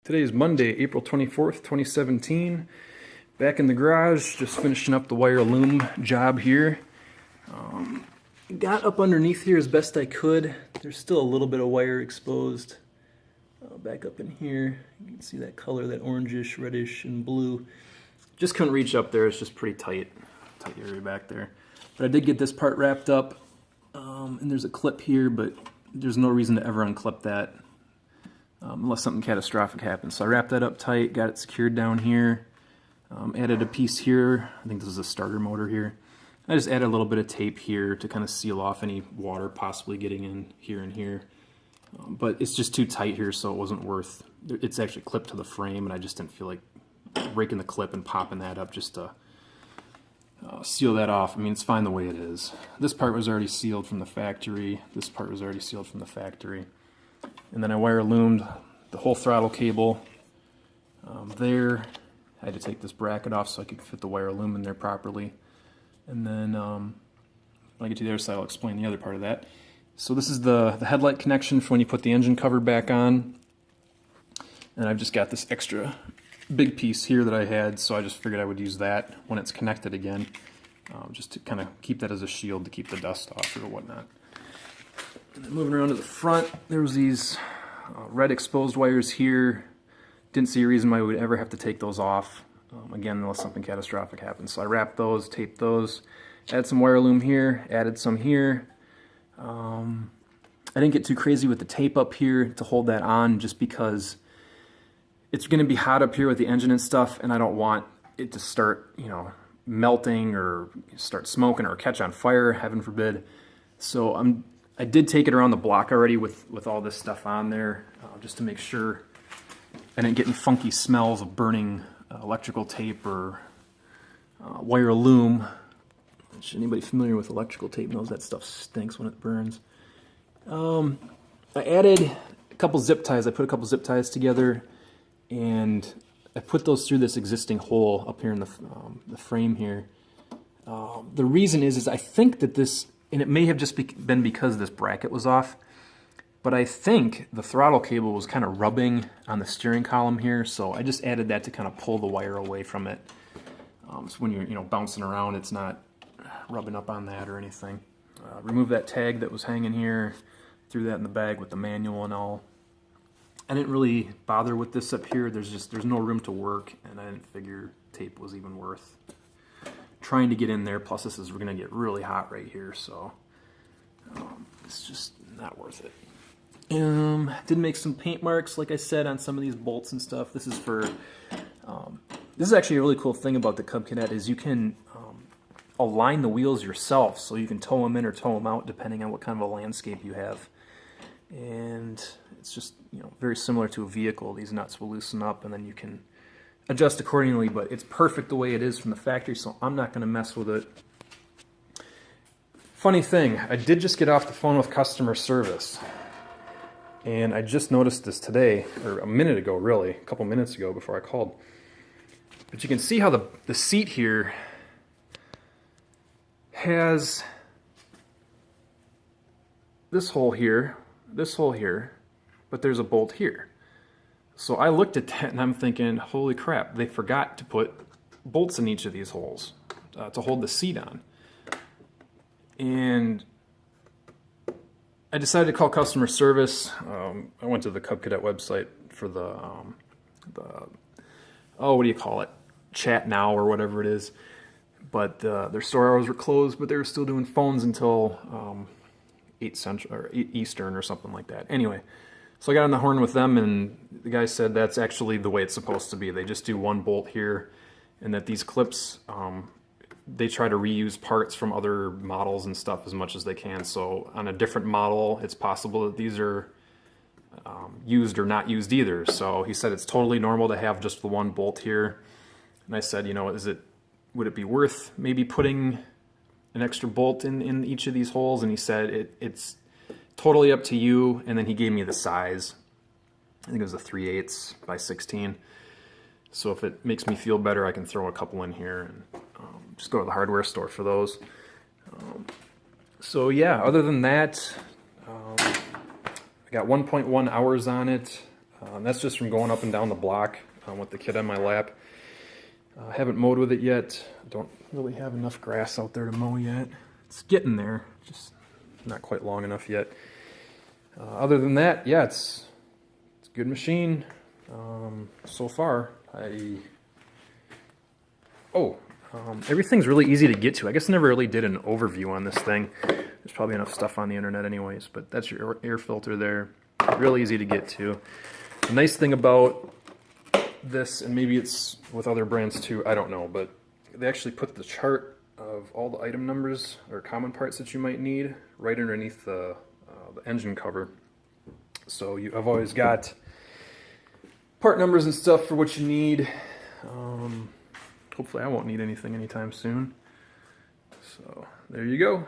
Today is Monday, April 24th, 2017. Back in the garage, just finishing up the wire loom job here. Got up underneath here as best I could. There's still a little bit of wire exposed. Back up in here, you can see that color, that orangish, reddish, and blue. Just couldn't reach up there, it's just pretty tight area back there. But I did get this part wrapped up, and there's a clip here, but there's no reason to ever unclip that. Unless something catastrophic happens. So I wrapped that up tight, got it secured down here, added a piece here. I think this is a starter motor here. I just added a little bit of tape here to kind of seal off any water possibly getting in here and here. But it's just too tight here, so it wasn't worth. It's actually clipped to the frame, and I just didn't feel like breaking the clip and popping that up just to seal that off. I mean, it's fine the way it is. This part was already sealed from the factory. This part was already sealed from the factory. And then I wire loomed the whole throttle cable there. I had to take this bracket off so I could fit the wire loom in there properly. And then when I get to the other side, I'll explain the other part of that. So this is the headlight connection for when you put the engine cover back on. And I've just got this extra big piece here that I had, so I just figured I would use that when it's connected again, just to kind of keep that as a shield to keep the dust off or whatnot. And then moving around to the front, there was these red exposed wires here. Didn't see a reason why we would ever have to take those off, again, unless something catastrophic happens. So I wrapped those, taped those, added some wire loom here, added some here. I didn't get too crazy with the tape up here to hold that on, just because it's going to be hot up here with the engine and stuff, and I don't want it to start, melting or start smoking or catch on fire, heaven forbid. So I did take it around the block already with all this stuff on there, just to make sure I didn't get any funky smells of burning electrical tape or wire loom. Which anybody familiar with electrical tape knows that stuff stinks when it burns. I added a couple zip ties. I put a couple zip ties together, and I put those through this existing hole up here in the frame here. The reason is I think that this, and it may have just been because this bracket was off, but I think the throttle cable was kind of rubbing on the steering column here, so I just added that to kind of pull the wire away from it. So when you're bouncing around, it's not rubbing up on that or anything. Remove that tag that was hanging here, threw that in the bag with the manual and all. I didn't really bother with this up here. There's no room to work, and I didn't figure tape was even worth trying to get in there. Plus this is going to get really hot right here, so it's just not worth it. Did make some paint marks, like I said, on some of these bolts and stuff. This is for this is actually a really cool thing about the Cub Cadet, is you can align the wheels yourself, so you can tow them in or tow them out depending on what kind of a landscape you have. And it's just very similar to a vehicle. These nuts will loosen up, and then you can adjust accordingly, but it's perfect the way it is from the factory, so I'm not going to mess with it. Funny thing, I did just get off the phone with customer service, and I just noticed this today, or a minute ago really, a couple minutes ago before I called. But you can see how the seat here has this hole here, but there's a bolt here. So I looked at that and I'm thinking, holy crap, they forgot to put bolts in each of these holes to hold the seat on. And I decided to call customer service. I went to the Cub Cadet website for the what do you call it? Chat Now or whatever it is. But their store hours were closed, but they were still doing phones until 8 Central or 8 Eastern or something like that. Anyway, so I got on the horn with them, and the guy said that's actually the way it's supposed to be. They just do one bolt here, and that these clips, they try to reuse parts from other models and stuff as much as they can. So on a different model, it's possible that these are used or not used either. So he said it's totally normal to have just the one bolt here. And I said, would it be worth maybe putting an extra bolt in each of these holes? And he said it's totally up to you. And then he gave me the size. I think it was a 3/8 by 16. So if it makes me feel better, I can throw a couple in here and just go to the hardware store for those. So yeah, other than that, I got 1.1 hours on it. That's just from going up and down the block with the kid on my lap. I haven't mowed with it yet. Don't really have enough grass out there to mow yet. It's getting there, just not quite long enough yet. Other than that, yeah, it's a good machine so far. Everything's really easy to get to. I guess I never really did an overview on this thing. There's probably enough stuff on the internet anyways, but that's your air filter there. Really easy to get to. The nice thing about this, and maybe it's with other brands too, I don't know, but they actually put the chart of all the item numbers or common parts that you might need right underneath the engine cover. So I've always got part numbers and stuff for what you need. Hopefully I won't need anything anytime soon. So there you go.